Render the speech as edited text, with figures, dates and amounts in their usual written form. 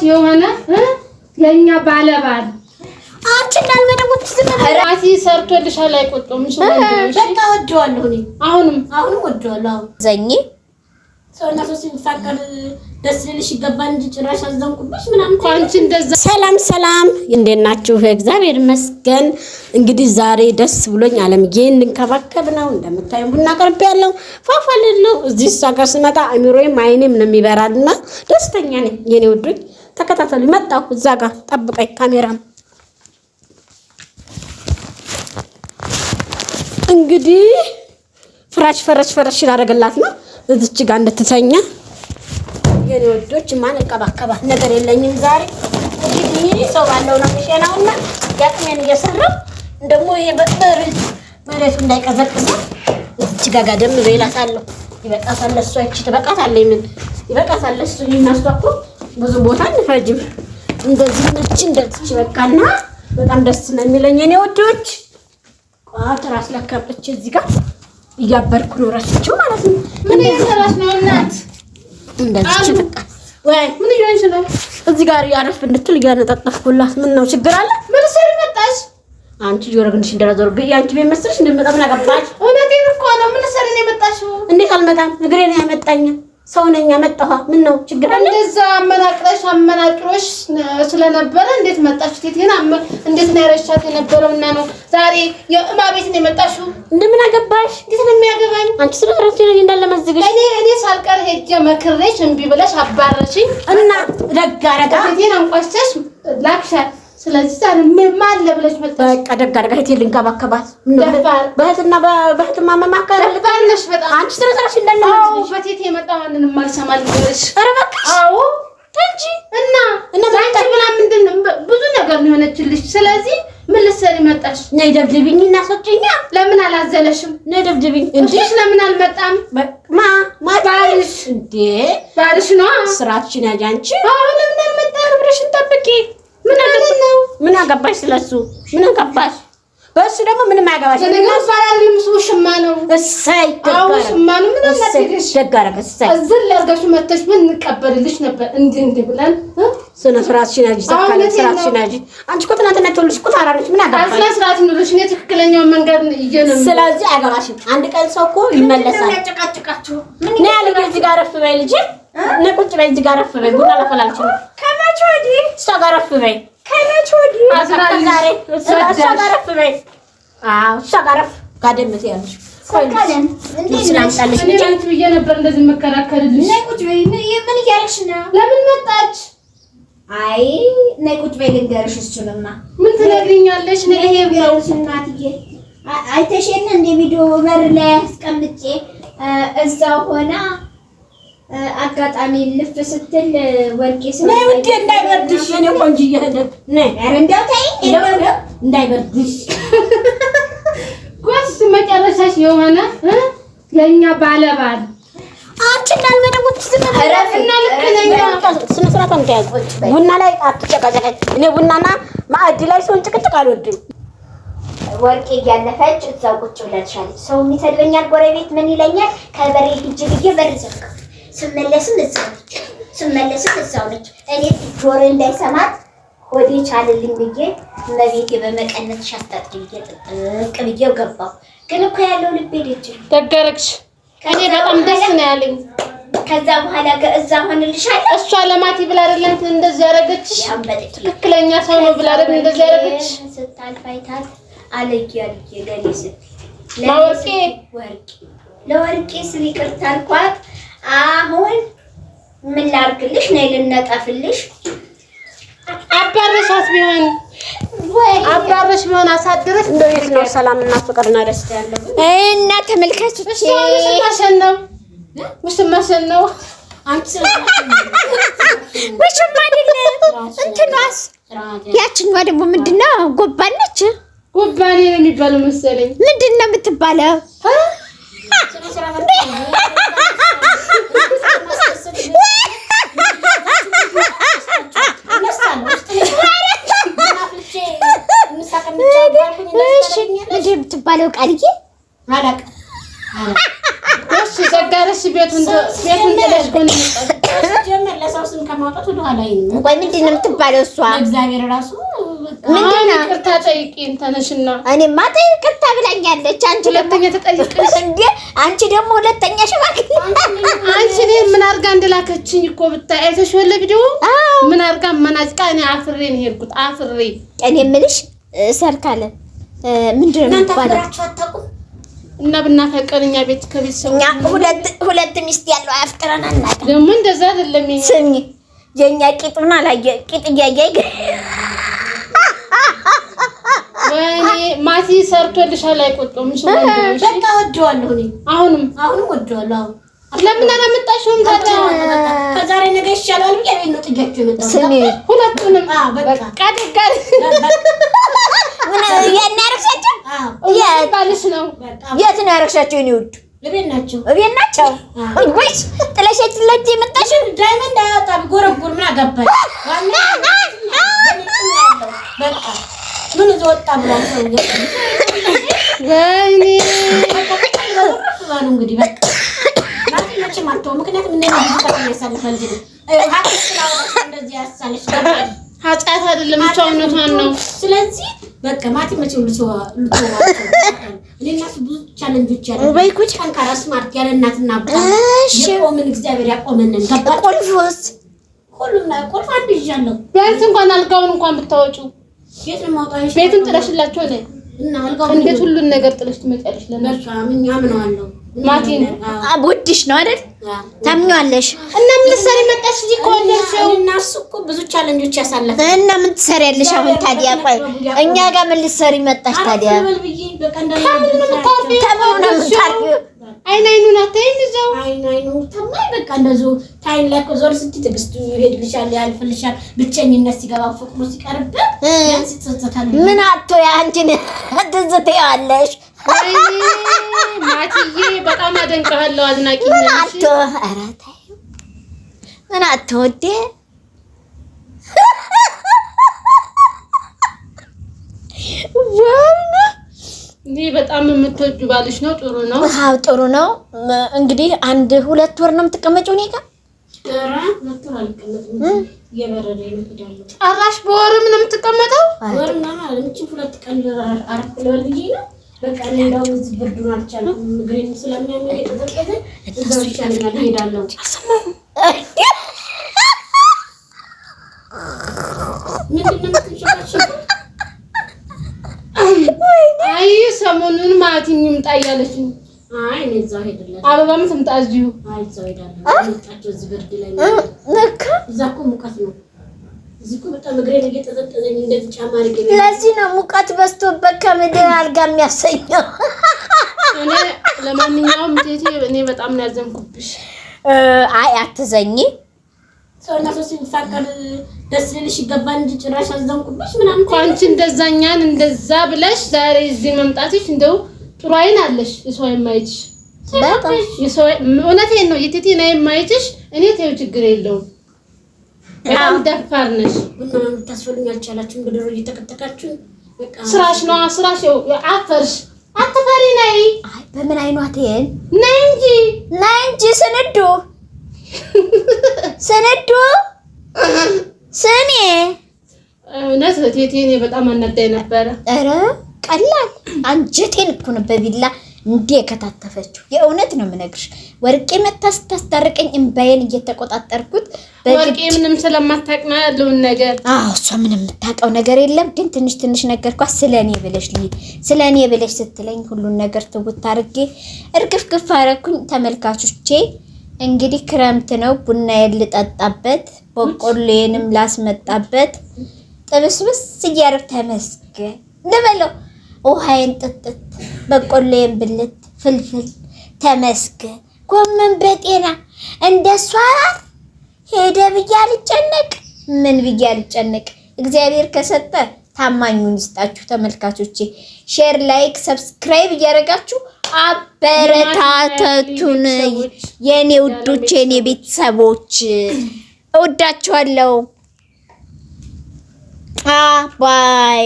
የሆነ የኛ ባለባል አንቺ እንዳልመደቡት ራሲ ሰርቶልሻል አይቆጥም እሺ በቃ ወደዋለሁ እኔ አሁንም ወደዋለሁ ዘኝ ሰውና ሰው ሲፋቀር ደስ ይልሽ ይገባል እንጂ ጭራሽ አዘንኩብሽ ምናምን አንቺ እንደዛ ሰላም እንዴት ናችሁ እግዚአብሔር ይመስገን እንግዲህ ዛሬ ደስ ብሎኝ አለምዬን እንከባከብ ነው እንደምታዩ ቡና ቀርብ ያለው ፋፋልል ነው እዚህ ሳጋ ስመጣ አሚሮዬም አይኔም ነው የሚበራልና ደስተኛ ነኝ የኔ ወዶኝ ተከታተሉ መጣሁ እዛ ጋር ጠብቀኝ ካሜራም እንግዲህ ፍራሽ ያደርግላት ነው እዚች ጋር እንድትተኛ የኔ ወዶች ማን ቀባቀባ ነገር የለኝም ዛሬ እንግዲህ ሰው ባለው ነው ምሽናውና ያቅሜን እየሰራው ደግሞ ይሄ መሬቱ እንዳይቀዘቅዝ እዚች ጋር ጋደም በይላታለሁ ይበቃታል እሷ እቺ ትበቃታለች ምን ይበቃታል እሱ ይናስተኩ ብዙ ቦታ እንፈጅም እንደዚህ በቃና በጣም ደስ ነው የሚለኝ የኔ ወዶች ቋትራስ ለከብች እዚህ ጋር እያበርኩ ነው ራስቸው ማለት ነው ምን እየሰራሽ ነው እናት እንደዚህ በቃ ወይ ምን እየሆንሽ ነው እዚህ ጋር ያረፍ እንድትል እያነጣጠፍኩላት ምን ነው ችግር አለ ምን ሰሪ መጣሽ አንቺ ጆሮግንሽ እንደራዞር ያንቺ ቤት መስልሽ እንደምጣም ናገባሽ እውነቴን እኮ ነው ምን ሰሪ ነው የመጣሽው እንዴት አልመጣም እግሬን ያመጣኝ ሰው ነኝ ያመጣሁ ምን ነው ችግር አለ እንደዛ አመናቅሮሽ ስለነበረ እንዴት መጣሽ ቴቴና እንዴት ነው ያረሻት የነበረውና ነው ዛሬ የማቤት ነው የመጣሽው እንደምን አገባሽ እንዴት ነው የሚያገባኝ አንቺ ስለራስሽ ነው እንዳለመዝግሽ እኔ ሳልቀር ሄጄ መክሬሽ እምቢ ብለሽ አባረሽኝ እና ደጋረጋ ቴቴና አንቋሽተሽ ላክሻት ስለዚህ ዛሬ ማን ለብለሽ መጣሽ በቃ ደጋረጋ ሄቴ ልንከባከባት በህትና ማማከር ልባልሽ በጣም አንቺ ስለራስሽ እንዳለመዝግሽ በቴቴ የመጣ ማንንም ማልሰማል ልበልሽ ኧረ በቃሽ አዎ እንጂ እና ምንድነው ብዙ ነገር ነው የሆነችልሽ ስለዚህ ምን ልትሰሪ መጣሽ ነይ ደብድብኝና ሰጪኛ ለምን አላዘለሽም ነይ ደብድብኝ እንዴ ለምን አልመጣም ባልሽ እንዴ ባልሽ ነው ስራችን ያጂ አንቺ አሁን ለምን አልመጣም ብረሽን ጠብቂ ምን አገባሽ ስለሱ ምን አገባሽ በሱ ደግሞ ምንም አያገባሽ ነገር ባላልም ሽማ ነው እሰይ ሽማ ነው ምን አላደረግሽ ደጋረገ እሰይ እዝል ያርጋሽ መተሽ ምን እንቀበልልሽ ነበር እንዴ ብለን ስነ ስርዓትሽን ያጂ ተካለ ስርዓትሽን ያጂ አንቺ እኮ ትናንትና ተወልሽ እኮ ታራለሽ ምን አገባሽ ስነ ስርዓት ኑሮሽ ነው ትክክለኛው መንገድ ይየነም ስለዚህ አያገባሽም አንድ ቀን ሰው እኮ ይመለሳል ያጨቃጭቃችሁ ምን ያለ እዚህ ጋር ረፍ በይ ልጅ ነቁጭ በይ እዚህ ጋር ረፍ በይ ቡና ላፈላልሽ ነው ከመቼ ወዲህ እሷ ጋር ረፍ በይ ከመቼ ወዲህ ዛሬ እሷ ጋር ረፍ በይ እሷ ጋር ረፍ ጋደምት ያለሽ ሰካለን እንዴት ናምጣለሽ ልጅ ብዬ ነበር እንደዚህ መከራከርልሽ ነይ ቁጭ በይ ምን እያለሽ ነው ለምን መጣች አይ ነይ ቁጭ በይ ልንገርሽ እሱንማ ምን ትነግሪኛለሽ ነይ ይሄ ነው እናትዬ አይተሽን እንደ ቪዲዮ በር ላይ አስቀምጬ እዛው ሆና አጋጣሚ ልፍ ስትል ወርቄ ነይ ውዴ እንዳይበርድሽ የኔ ቆንጆ እየሄደ ነይ ኧረ እንደው ተይ እንዳይበርድሽ ጎስ መጨረሻሽ የሆነ የኛ ባለባል አንቺ እንዳልመደቡት እና ልክ ነኝ ስነ ስርዓት አንተያዝ ቡና ላይ አትጨቃጨቂ እኔ ቡናና ማዕድ ላይ ሰውን ጭቅጭቅ አልወድም ወርቄ እያለፈች እዛው ቁጭ ብለሻለች ሰው የሚሰድበኛል ጎረቤት ምን ይለኛል ከበሬ ሂጅ ብዬ በር ዘጋ ስመለስም እዛው ነች እኔ ጆሮ እንዳይሰማት ሆዴ ቻልልኝ ብዬ ለቤቴ በመቀነት ሻጣጥ ብዬ ጥቅ ብዬው ገባው ግን እኮ ያለው ልቤ ደጅ ደገረክሽ ከኔ በጣም ደስ ነው ያለኝ ከዛ በኋላ እዛ ሆነልሻል እሷ ለማቲ ብላ አይደለም እንደዚህ ያረገችሽ ትክክለኛ ሰው ነው ብላ አይደለም እንደዚህ ያረገችሽ ስታልፋይታት አለጊያል የገሊስ ለወርቄ ስለ ይቅርታ አልኳት አሁን ምን ላርግልሽ ነይ ልነጣፍልሽ አባረሻት ቢሆን አባረሽ ቢሆን አሳድረሽ እንደዚህ ነው ሰላምና ፍቅርና ደስታ ያለው እና ተመልካቾች ሙስማሽን ነው አንቺ ሙስማ አይደለም እንትናስ ያቺኛዋ ደግሞ ምንድነው ጎባነች ጎባኔ ነው የሚባለው መሰለኝ ምንድነው የምትባለው የምትባለው ቃልዬ አላቅ እሺ ዘጋረሽ ቤቱን ጥለሽ ጎን ጀመር ለሰው ስም ከማውጣት ወደ ኋላ ቆይ ምንድን ነው የምትባለው እሷ? እግዚአብሔር ራሱ ምንድን ነው? ይቅርታ ጠይቂኝ ተነሽና። እኔማ ይቅርታ ብላኛለች። አንቺ ሁለተኛ ተጠይቅሽ እንዴ? አንቺ ደግሞ ሁለተኛ ሽማግሌ አንቺ እኔን ምን አድርጋ እንደላከችኝ እኮ ብታይ አይተሽ ወለ ቪዲዮ ምን አድርጋ መናጭቃ እኔ አፍሬ ነው የሄድኩት። አፍሬ እኔ የምልሽ ሰርካለ ምንድን ነው የምትባለው? እና ብናፈቀር እኛ ቤት ከቤተሰቡ እኛ ሁለት ሚስት ያለው አፍቅረን አናውቅም። ደግሞ እንደዛ አይደለም። ስሚ የኛ ቂጡና ላየ ቂጥ እያየ ወይኔ ማቲ ሰርቶልሻል። አይቆጥም እሺ ወንድምሽ በቃ ወደዋለሁ እኔ አሁንም ወደዋለሁ። ለምን አላመጣሽውም ታዲያ? ከዛሬ ነገ ይሻላል ብዬ ቤት ነው ጥጃችሁ የመጣው። ስሚ ሁለቱንም በቃ ቀድቀድ ምን ያናርክሻቸው? ባልሽ ነው። የት ነው ያረክሻቸው? እኔ ውድ ለቤት ናቸው። እቤት ናቸው ወይስ ጥለሻችን ለጅ የመጣሽ? ዳይመንድ አያወጣም ጎረጎር ምን አገባኝ? በቃ ምን ወጣ ብለው ሰው ወይኔ እንግዲህ በቃ ማጥናችን ማጥቶ ምክንያቱም እንደዚህ ያሳለሽ ኃጢአት አይደለም ቻውነቷን ነው። ስለዚህ በቃ ማቲ መቼም እኔና እሱ ብዙ ቻሌንጆች ያለ ወይ ኩች ጠንካራ ስማርት ያለ እናትና አባት የቆምን እግዚአብሔር ያቆመንን ቁልፉስ ሁሉም ላይ ቁልፍ አንድ ይዣለሁ። ቢያንስ እንኳን አልጋውን እንኳን ብታወጪው የት ነው ማውጣሽ? ቤቱን ጥለሽላቸው ነው እና አልጋው እንዴት ሁሉን ነገር ጥለሽ ትመጫለሽ? ለነሱ ምን ያምነዋለሁ ማቲን ውድሽ ነው አይደል? ታምኛለሽ። እና ምን ልትሰሪ መጣሽ? እዚህ ኮንደርሽው እና እሱ እኮ ብዙ ቻሌንጆች ያሳለፈ እና ምን ትሰሪያለሽ አሁን ታዲያ? ቆይ እኛ ጋር ምን ልትሰሪ መጣሽ ታዲያ? አይኑን አታይም? እዛው አይኑ ተማይ በቃ እንደዚሁ ታይም ላይ እኮ ዞር ስትይ ትዕግስቱ ይሄድልሻል፣ ያልፍልሻል። ብቸኝነት ሲገባ ፍቅሩ ሲቀርብህ ያንስ ተዘታለ ምን አቶ ያንቺን ትዝታያለሽ? ወይኔ ማቲዬ በጣም አደንቀሃለሁ፣ አድናቂ ነኝ። ምን አቶ ኧረ ተይው ምን አቶ ወዴ ወይኔ እንዴ በጣም የምትወጁ ባልሽ ነው። ጥሩ ነው። አዎ ጥሩ ነው። እንግዲህ 1-2 ወር ነው የምትቀመጪው እኔ ጋር? ኧረ ለጥራ አልቀመጥም። የበረደኝ ነው እሄዳለሁ። ጭራሽ በወርም ነው የምትቀመጠው? ወርና ማለት እንጂ 2 ቀን አረፍ ልበል ብዬ ነው። በቃ እኔ እንደውም እዚህ ብርዱን አልቻልኩም። ምግሬን ስለሚያመኝ የተዘቀዘ እዛው ይሻለኛል እሄዳለሁ። ምንድን ነው የምትጨቃጨቂው? አይ ሰሞኑን ማቲኝ ምጣ እያለች ነው። አይ እኔ እዛው ሄድላት። አበባም ትምጣ እዚሁ። አይ እዛው ሄዳለሁ። ምጣቸው እዚህ ብርድ ላይ ነው። እዛ እኮ ሙቀት ነው። እዚህ እኮ በጣም እግሬን እየተዘጠዘኝ እንደዚህ ጫማ አድርጌ ነው። ለዚህ ነው ሙቀት በዝቶበት ከምድር አልጋ የሚያሰኘው። እኔ ለማንኛውም ቴቴ እኔ በጣም ነው ያዘንኩብሽ። አይ አትዘኝ። ሰውና ሰው ሲፋቀር ደስ ሊልሽ ይገባል እንጂ ጭራሽ አዘንኩብሽ ምናምን እኮ አንቺ እንደዛኛን እንደዛ ብለሽ ዛሬ እዚህ መምጣትሽ እንደው ጥሩ አይን አለሽ። የሰው የማይትሽ በጣም የሰው እውነቴን ነው የቴቴን የማይትሽ እኔ ተይው ችግር የለውም። በጣም ደፋር ነሽ። ምንም ታስፈልኝ አልቻላችሁም። በድሮ እየተከተካችሁ በቃ ስራሽ ነው ስራሽ። አፈርሽ አትፈሪ ነይ። አይ በምን አይኗቴን ነይ እንጂ ስንዱ ስኔ እውነት ቴቴ እኔ በጣም አናዳኝ ነበረ። ኧረ ቀላል አንጀቴን እኮ ነው በቢላ እንዴ ከታተፈችው። የእውነት ነው የምነግርሽ። ወርቄ መታ ስታስታርቀኝ እምባዬን እየተቆጣጠርኩት ወርቄ ምንም ስለማታውቅ ነው ያለውን ነገር። እሷ ምንም የምታውቀው ነገር የለም። ግን ትንሽ ነገርኳት። ስለኔ ብለሽ ስትለኝ ሁሉን ነገር ትውት አድርጌ እርግፍግፍ አደረኩኝ። ተመልካቾቼ እንግዲህ ክረምት ነው፣ ቡናዬን ልጠጣበት፣ በቆሎዬንም ላስመጣበት፣ ጥብስብስ እያደረግ ተመስገን ልበለው። ውሃዬን ጥጥት፣ በቆሎዬን ብልት ፍልፍል፣ ተመስገን። ጎመን በጤና እንደሷ ሄደ ብዬ አልጨነቅ። ምን ብዬ አልጨነቅ? እግዚአብሔር ከሰጠ ታማኙን ይስጣችሁ። ተመልካቾቼ ሼር፣ ላይክ፣ ሰብስክራይብ እያደረጋችሁ አበረታቱን። የኔ ውዶች፣ የኔ ቤተሰቦች እወዳችኋለሁ። ባይ